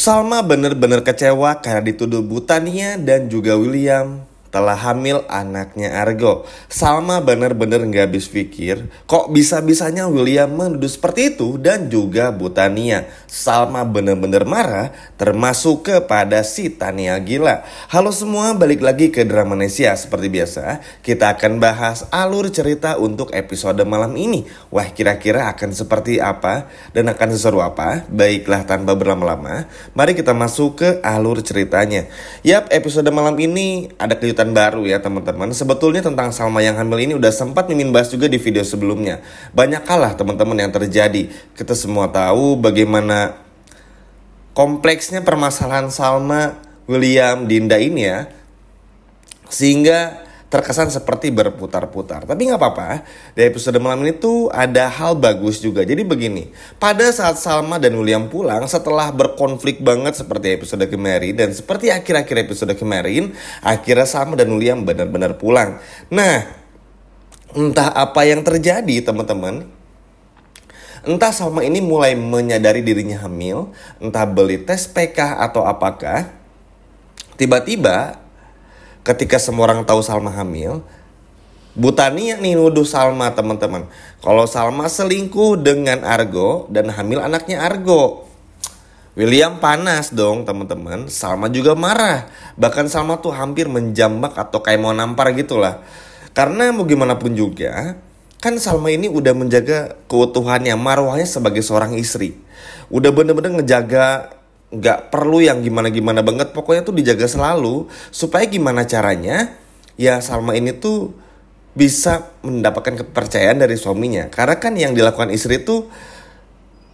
Salma benar-benar kecewa karena dituduh Butania dan juga William telah hamil anaknya Argo. Salma benar-benar gak habis pikir, kok bisa-bisanya William menuduh seperti itu dan juga Butania. Salma benar-benar marah, termasuk kepada si Tania gila. Halo semua, balik lagi ke Dramanesia. Seperti biasa, kita akan bahas alur cerita untuk episode malam ini. Wah, kira-kira akan seperti apa dan akan seseru apa? Baiklah, tanpa berlama-lama, mari kita masuk ke alur ceritanya. Yap, episode malam ini ada kejutan baru ya teman-teman. Sebetulnya tentang Salma yang hamil ini udah sempat Mimin bahas juga di video sebelumnya. Banyak kalah teman-teman yang terjadi. Kita semua tahu bagaimana kompleksnya permasalahan Salma, William, Dinda ini ya, sehingga terkesan seperti berputar-putar. Tapi gak apa-apa, di episode malam ini tuh ada hal bagus juga. Jadi begini, pada saat Salma dan William pulang setelah berkonflik banget seperti episode kemarin, dan seperti akhir-akhir episode kemarin, akhirnya Salma dan William benar-benar pulang. Nah, entah apa yang terjadi teman-teman, entah Salma ini mulai menyadari dirinya hamil, entah beli tes PK atau apakah, tiba-tiba ketika semua orang tahu Salma hamil, Butania nih nuduh Salma teman-teman, kalau Salma selingkuh dengan Argo dan hamil anaknya Argo. William panas dong teman-teman, Salma juga marah. Bahkan Salma tuh hampir menjambak atau kayak mau nampar gitulah. Karena mau gimana pun juga, kan Salma ini udah menjaga keutuhannya, marwahnya sebagai seorang istri. Udah bener-bener ngejaga, gak perlu yang gimana-gimana banget, pokoknya tuh dijaga selalu. Supaya gimana caranya ya Salma ini tuh bisa mendapatkan kepercayaan dari suaminya. Karena kan yang dilakukan istri tuh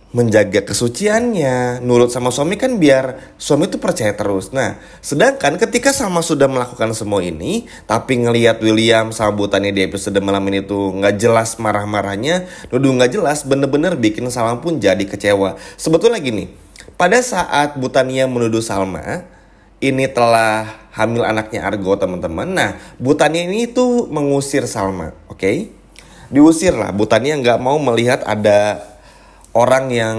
menjaga kesuciannya, nurut sama suami kan biar suami tuh percaya terus. Nah, sedangkan ketika Salma sudah melakukan semua ini, tapi ngelihat William sama Butania di episode malam ini tuh gak jelas marah-marahnya, nuduh gak jelas, bener-bener bikin Salma pun jadi kecewa. Sebetulnya gini, pada saat Butania menuduh Salma ini telah hamil anaknya Argo teman-teman. Nah, Butania ini tuh mengusir Salma, oke? Diusir lah, Butania nggak mau melihat ada orang yang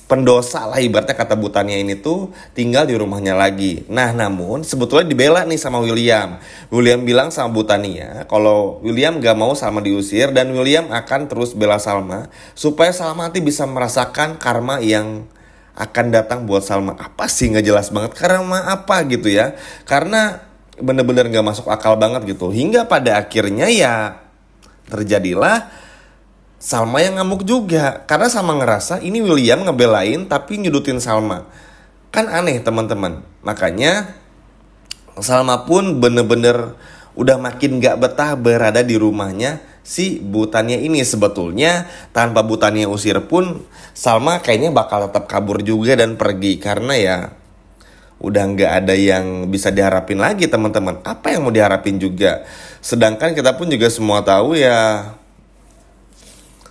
pendosa lah ibaratnya, kata Butania ini tuh tinggal di rumahnya lagi. Nah, namun sebetulnya dibela nih sama William. William bilang sama Butania kalau William gak mau Salma diusir dan William akan terus bela Salma supaya Salma nanti bisa merasakan karma yang akan datang buat Salma. Apa sih, nggak jelas banget karena apa gitu ya, karena bener-bener nggak masuk akal banget gitu. Hingga pada akhirnya ya terjadilah Salma yang ngamuk juga, karena Salma ngerasa ini William ngebelain tapi nyudutin Salma. Kan aneh teman-teman. Makanya Salma pun bener-bener udah makin gak betah berada di rumahnya si Butania ini. Sebetulnya tanpa Butania usir pun Salma kayaknya bakal tetap kabur juga dan pergi, karena ya udah gak ada yang bisa diharapin lagi teman-teman. Apa yang mau diharapin juga, sedangkan kita pun juga semua tahu ya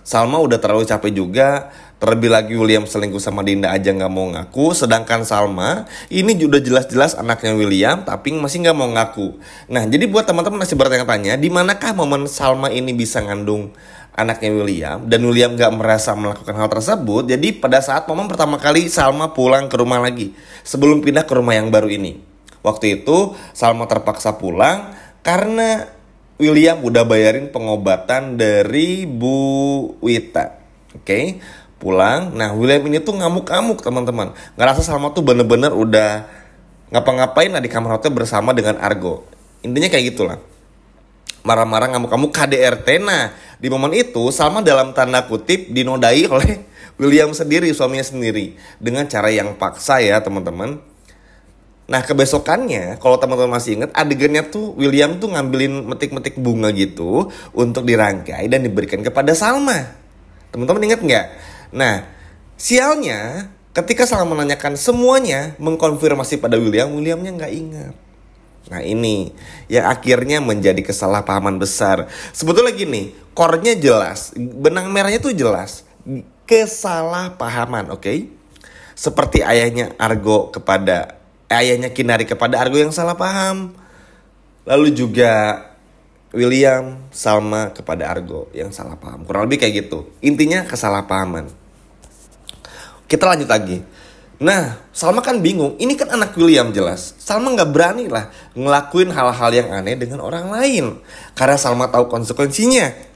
Salma udah terlalu capek juga. Terlebih lagi William selingkuh sama Dinda aja gak mau ngaku. Sedangkan Salma ini udah jelas-jelas anaknya William tapi masih gak mau ngaku. Nah, jadi buat teman-teman masih bertanya-tanya, di manakah momen Salma ini bisa ngandung anaknya William dan William gak merasa melakukan hal tersebut. Jadi pada saat momen pertama kali Salma pulang ke rumah lagi sebelum pindah ke rumah yang baru ini. Waktu itu Salma terpaksa pulang karena William udah bayarin pengobatan dari Bu Wita. Oke, pulang. Nah, William ini tuh ngamuk-ngamuk teman-teman. Ngerasa Salma tuh bener-bener udah ngapa-ngapain lah di kamar hotel bersama dengan Argo. Intinya kayak gitulah. Marah-marah, ngamuk-ngamuk, KDRT. Nah, di momen itu Salma dalam tanda kutip dinodai oleh William sendiri, suaminya sendiri, dengan cara yang paksa ya teman-teman. Nah, kebesokannya kalau teman-teman masih ingat, adegannya tuh William tuh ngambilin metik-metik bunga gitu untuk dirangkai dan diberikan kepada Salma. Teman-teman ingat nggak? Nah, sialnya ketika Salma menanyakan semuanya, mengkonfirmasi pada William, Williamnya nggak ingat. Nah, ini yang akhirnya menjadi kesalahpahaman besar. Sebetulnya gini, core-nya jelas, benang merahnya tuh jelas, kesalahpahaman, oke? Seperti ayahnya Kinari kepada Argo yang salah paham. Lalu juga William, Salma kepada Argo yang salah paham. Kurang lebih kayak gitu. Intinya kesalahpahaman. Kita lanjut lagi. Nah, Salma kan bingung. Ini kan anak William jelas. Salma nggak berani lah ngelakuin hal-hal yang aneh dengan orang lain. Karena Salma tahu konsekuensinya.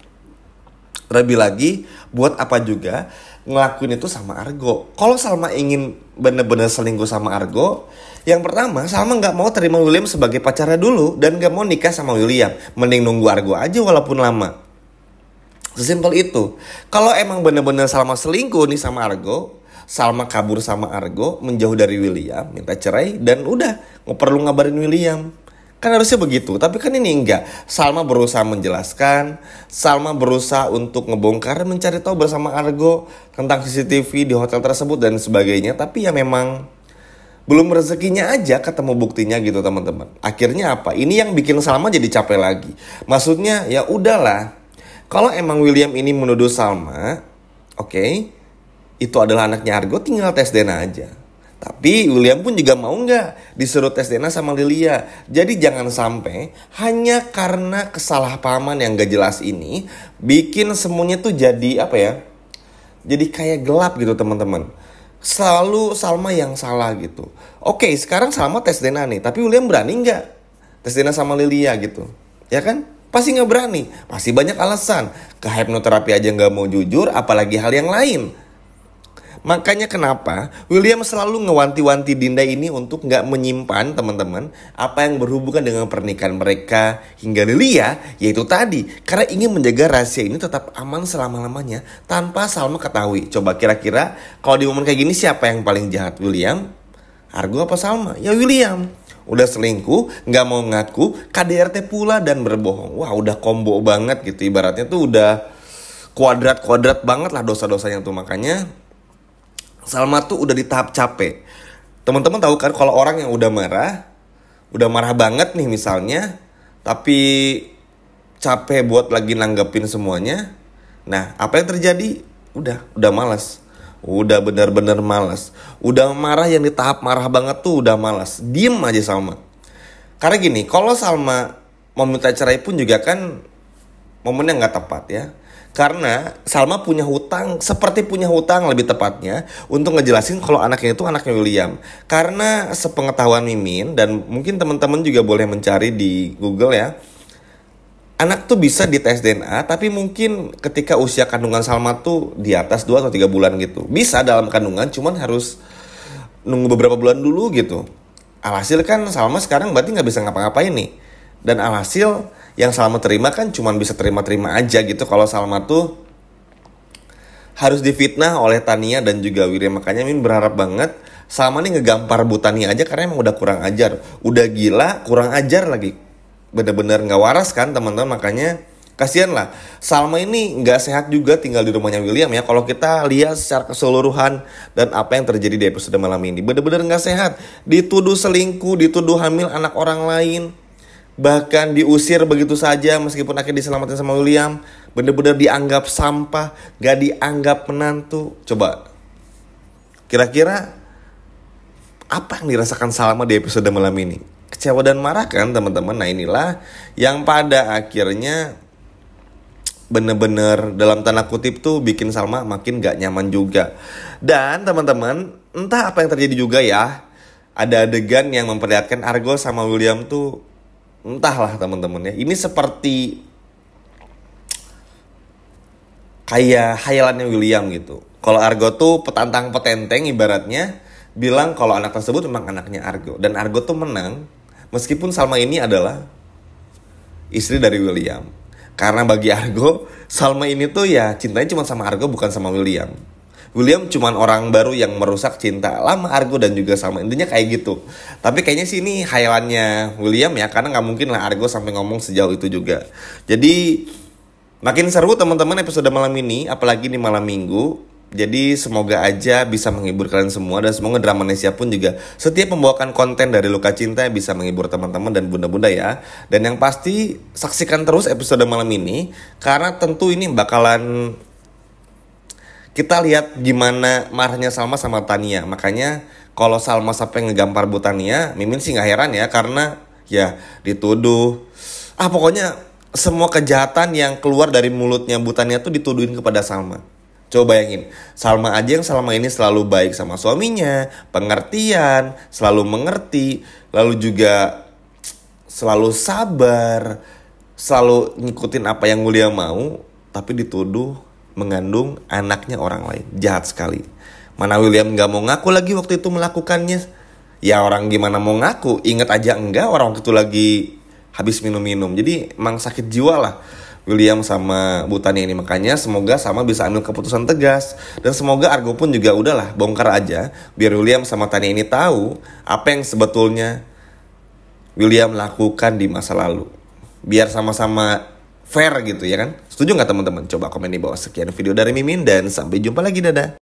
Terlebih lagi, buat apa juga ngelakuin itu sama Argo. Kalau Salma ingin bener-bener selingkuh sama Argo, yang pertama Salma nggak mau terima William sebagai pacarnya dulu. Dan nggak mau nikah sama William. Mending nunggu Argo aja walaupun lama. Sesimpel itu. Kalau emang bener-bener Salma selingkuh nih sama Argo, Salma kabur sama Argo, menjauh dari William, minta cerai, dan udah nggak perlu ngabarin William. Kan harusnya begitu, tapi kan ini enggak. Salma berusaha menjelaskan, Salma berusaha untuk ngebongkar, mencari tahu bersama Argo tentang CCTV di hotel tersebut dan sebagainya. Tapi ya memang belum rezekinya aja ketemu buktinya gitu teman-teman. Akhirnya apa? Ini yang bikin Salma jadi capek lagi. Maksudnya ya udahlah. Kalau emang William ini menuduh Salma, oke, itu adalah anaknya Argo, tinggal tes DNA aja. Tapi William pun juga mau nggak disuruh tes DNA sama Lilia. Jadi jangan sampai hanya karena kesalahpahaman yang gak jelas ini bikin semuanya tuh jadi apa ya? Jadi kayak gelap gitu teman-teman. Selalu Salma yang salah gitu. Oke, sekarang Salma tes DNA nih, tapi William berani nggak tes DNA sama Lilia gitu? Ya kan? Pasti nggak berani. Pasti banyak alasan. Ke hipnoterapi aja nggak mau jujur, apalagi hal yang lain. Makanya kenapa William selalu ngewanti-wanti Dinda ini untuk gak menyimpan teman-teman apa yang berhubungan dengan pernikahan mereka hingga Lilia, yaitu tadi karena ingin menjaga rahasia ini tetap aman selama-lamanya tanpa Salma ketahui. Coba kira-kira kalau di momen kayak gini siapa yang paling jahat, William, Argo apa Salma? Ya William. Udah selingkuh, gak mau ngaku, KDRT pula dan berbohong. Wah udah combo banget gitu, ibaratnya tuh udah kuadrat-kuadrat banget lah dosa-dosanya tuh. Makanya Salma tuh udah di tahap capek. Teman-teman tahu kan kalau orang yang udah marah banget nih misalnya, tapi capek buat lagi nanggepin semuanya. Nah, apa yang terjadi? Udah malas. Udah benar-benar malas. Udah marah yang di tahap marah banget tuh udah malas. Diem aja Salma. Karena gini, kalau Salma mau minta cerai pun juga kan momennya nggak tepat ya. Karena Salma punya hutang, seperti punya hutang lebih tepatnya, untuk ngejelasin kalau anaknya itu anaknya William. Karena sepengetahuan Mimin, dan mungkin teman-teman juga boleh mencari di Google ya, anak tuh bisa dites DNA, tapi mungkin ketika usia kandungan Salma tuh di atas 2 atau 3 bulan gitu. Bisa dalam kandungan, cuman harus nunggu beberapa bulan dulu gitu. Alhasil kan Salma sekarang berarti gak bisa ngapa-ngapain nih. Dan alhasil yang Salma terima kan cuma bisa terima-terima aja gitu. Kalau Salma tuh harus difitnah oleh Tania dan juga William. Makanya Min berharap banget Salma nih ngegampar Bu Tania aja karena emang udah kurang ajar. Udah gila, kurang ajar lagi. Bener-bener gak waras kan teman-teman. Makanya kasihan lah. Salma ini gak sehat juga tinggal di rumahnya William ya. Kalau kita lihat secara keseluruhan dan apa yang terjadi di episode malam ini, bener-bener gak sehat. Dituduh selingkuh, dituduh hamil anak orang lain, bahkan diusir begitu saja meskipun akhirnya diselamatkan sama William. Bener-bener dianggap sampah, gak dianggap menantu. Coba kira-kira apa yang dirasakan Salma di episode malam ini? Kecewa dan marah kan teman-teman. Nah inilah yang pada akhirnya bener-bener dalam tanda kutip tuh bikin Salma makin gak nyaman juga. Dan teman-teman, entah apa yang terjadi juga ya, ada adegan yang memperlihatkan Argo sama William tuh entahlah teman-teman ya. Ini seperti kayak hayalannya William gitu. Kalau Argo tuh petantang petenteng ibaratnya bilang kalau anak tersebut memang anaknya Argo. Dan Argo tuh menang meskipun Salma ini adalah istri dari William. Karena bagi Argo, Salma ini tuh ya cintanya cuma sama Argo bukan sama William. William cuman orang baru yang merusak cinta lama Argo dan juga Salma. Intinya kayak gitu. Tapi kayaknya sih ini hayalannya William ya. Karena gak mungkin lah Argo sampai ngomong sejauh itu juga. Jadi makin seru teman-teman episode malam ini. Apalagi di malam minggu. Jadi semoga aja bisa menghibur kalian semua. Dan semoga Drama Nesia pun juga setiap membawakan konten dari Luka Cinta bisa menghibur teman-teman dan bunda-bunda ya. Dan yang pasti saksikan terus episode malam ini. Karena tentu ini bakalan kita lihat gimana marahnya Salma sama Tania. Makanya kalau Salma sampai ngegampar Bu Tania, Mimin sih gak heran ya. Karena ya dituduh. Pokoknya semua kejahatan yang keluar dari mulutnya Bu Tania tuh dituduhin kepada Salma. Coba bayangin, Salma aja yang selama ini selalu baik sama suaminya, pengertian, selalu mengerti, lalu juga selalu sabar, selalu ngikutin apa yang William mau, tapi dituduh mengandung anaknya orang lain. Jahat sekali. Mana William gak mau ngaku lagi waktu itu melakukannya. Ya orang gimana mau ngaku, inget aja enggak orang waktu itu lagi habis minum-minum. Jadi emang sakit jiwa lah William sama Bu Tania ini. Makanya semoga Salma bisa ambil keputusan tegas. Dan semoga Argo pun juga udahlah bongkar aja. Biar William sama Tania ini tahu apa yang sebetulnya William lakukan di masa lalu. Biar sama-sama fair gitu ya kan. Setuju gak teman-teman? Coba komen di bawah. Sekian video dari Mimin dan sampai jumpa lagi, dadah.